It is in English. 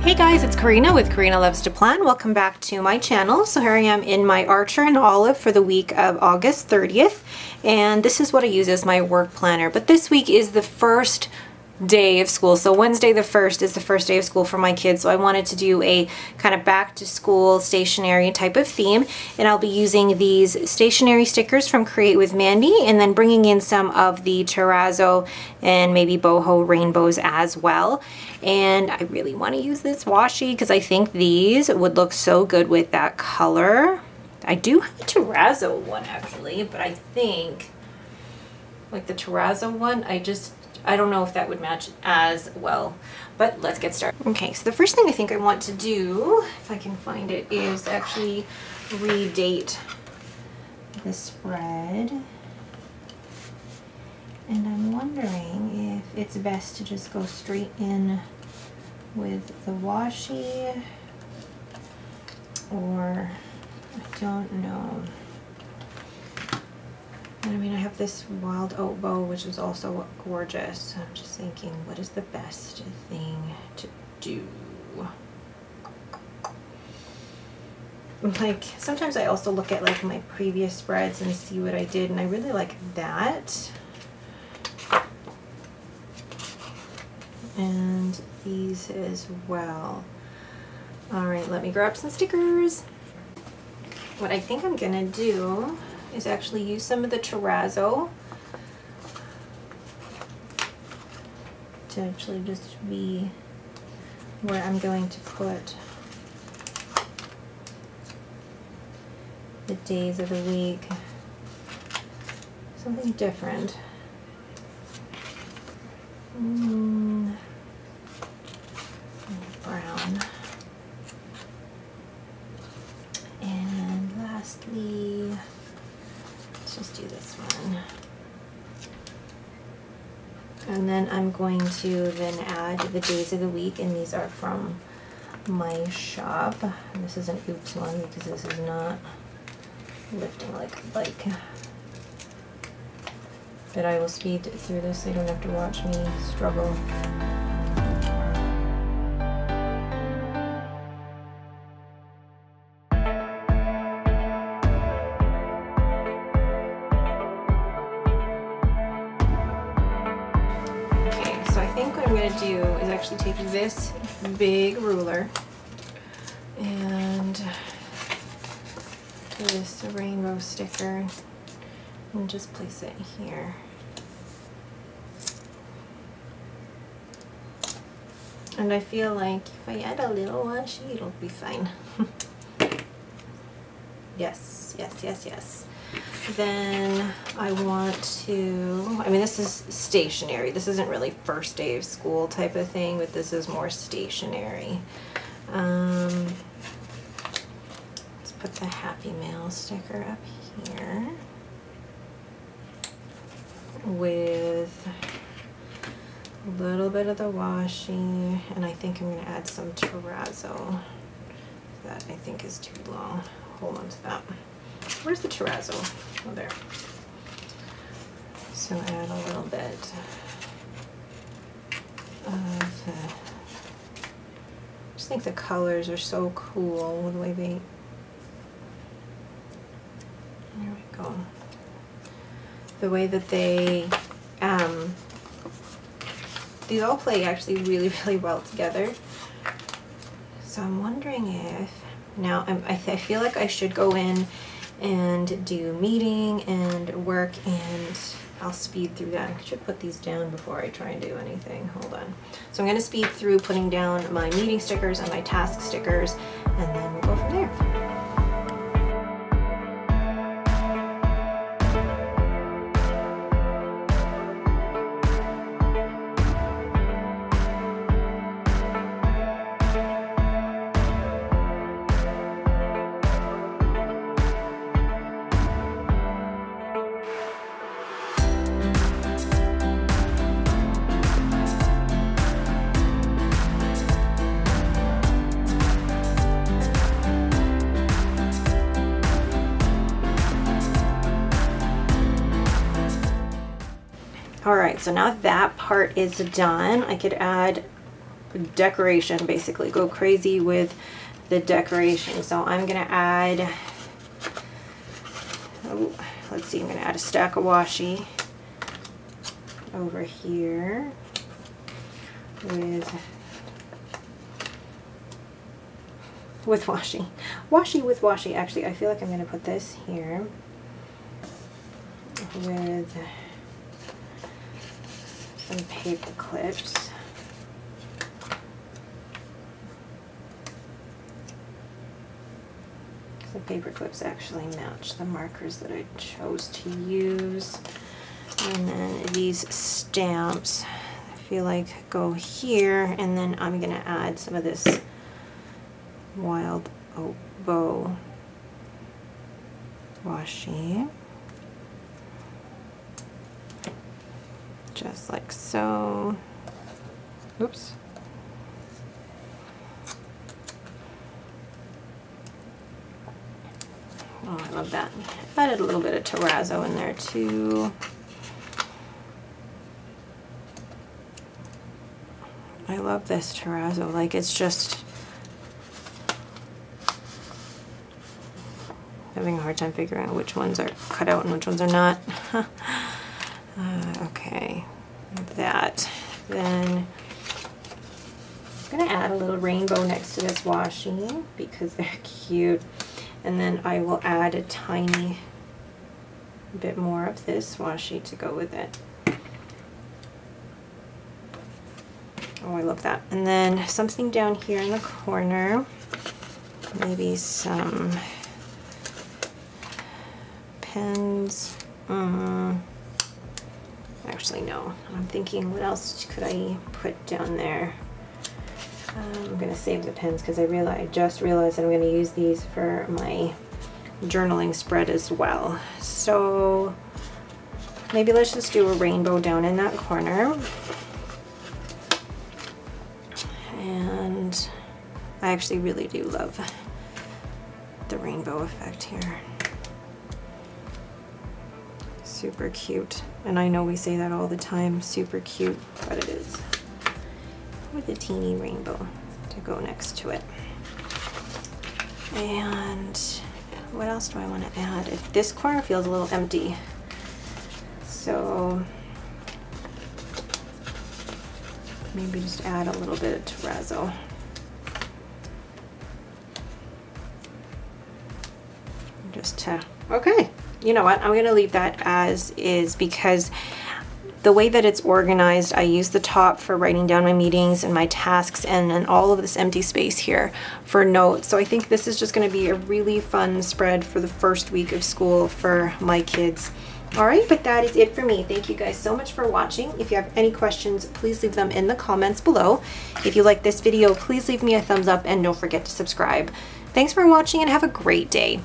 Hey guys, it's Karina with Karina Loves to Plan. Welcome back to my channel. So here I am in my Archer and Olive for the week of August 30th, and this is what I use as my work planner. But this week is the first day of school. So Wednesday the 1st is the first day of school for my kids. So I wanted to do a kind of back to school stationery type of theme, and I'll be using these stationery stickers from CreatewithMandy and then bringing in some of the terrazzo and maybe boho rainbows as well. And I really want to use this washi because I think these would look so good with that color. I do have a terrazzo one actually, but I think like the terrazzo one, I don't know if that would match as well, but let's get started. Okay, so the first thing I think I want to do, if I can find it, is actually redate the spread. And I'm wondering if it's best to just go straight in with the washi, or I don't know. I mean, I have this wild oat bow, which is also gorgeous. I'm just thinking, what is the best thing to do? Like, sometimes I also look at like my previous spreads and see what I did, and I really like that. And these as well. All right, let me grab some stickers. What I think I'm gonna do is actually use some of the terrazzo to actually just be where I'm going to put the days of the week. Something different. Brown. And lastly, let's just do this one. And then I'm going to then add the days of the week, and these are from my shop. And this is an oops one because this is not lifting like a bike. But I will speed through this so you don't have to watch me struggle. Do is actually take this big ruler and this rainbow sticker and just place it here. And I feel like if I add a little washi, it'll be fine. Yes, yes, yes, yes. Then I want to, I mean, this is stationary. This isn't really first day of school type of thing, but this is more stationary. Let's put the Happy Mail sticker up here with a little bit of the washi, and I think I'm going to add some terrazzo. That I think is too long. Hold on to that. Where's the terrazzo? Oh, there. So add a little bit of the, I just think the colors are so cool the way they, there we go. The way that they, these all play actually really, really well together. So I'm wondering if, now I feel like I should go in and do meeting and work, and I'll speed through that. I should put these down before I try and do anything. Hold on. So I'm going to speed through putting down my meeting stickers and my task stickers, and then we'll go from there. Alright, so now that part is done, I could add decoration, basically. Go crazy with the decoration. So I'm gonna add, oh, let's see, I'm gonna add a stack of washi over here with washi. Washi with washi. Actually, I feel like I'm gonna put this here with some paper clips. The paper clips actually match the markers that I chose to use. And then these stamps, I feel like go here, and then I'm gonna add some of this wild oak bow washi. Just like so. Oops. Oh, I love that. Added a little bit of terrazzo in there too. I love this terrazzo. Like, it's just having a hard time figuring out which ones are cut out and which ones are not. Okay, that. Then I'm gonna add a little rainbow next to this washi because they're cute. And then I will add a tiny bit more of this washi to go with it. Oh, I love that. And then something down here in the corner, maybe some pens. Actually, no. I'm thinking, what else could I put down there? I'm going to save the pens because I just realized that I'm going to use these for my journaling spread as well. So maybe let's just do a rainbow down in that corner. And I actually really do love the rainbow effect here. Super cute. And I know we say that all the time, super cute, but it is. With a teeny rainbow to go next to it. And what else do I want to add? This corner feels a little empty, so maybe just add a little bit of terrazzo. Just to, okay, you know what, I'm gonna leave that as is because the way that it's organized, I use the top for writing down my meetings and my tasks, and then all of this empty space here for notes. So I think this is just going to be a really fun spread for the first week of school for my kids. All right, but that is it for me. Thank you guys so much for watching. If you have any questions, please leave them in the comments below. If you like this video, please leave me a thumbs up and don't forget to subscribe. Thanks for watching and have a great day.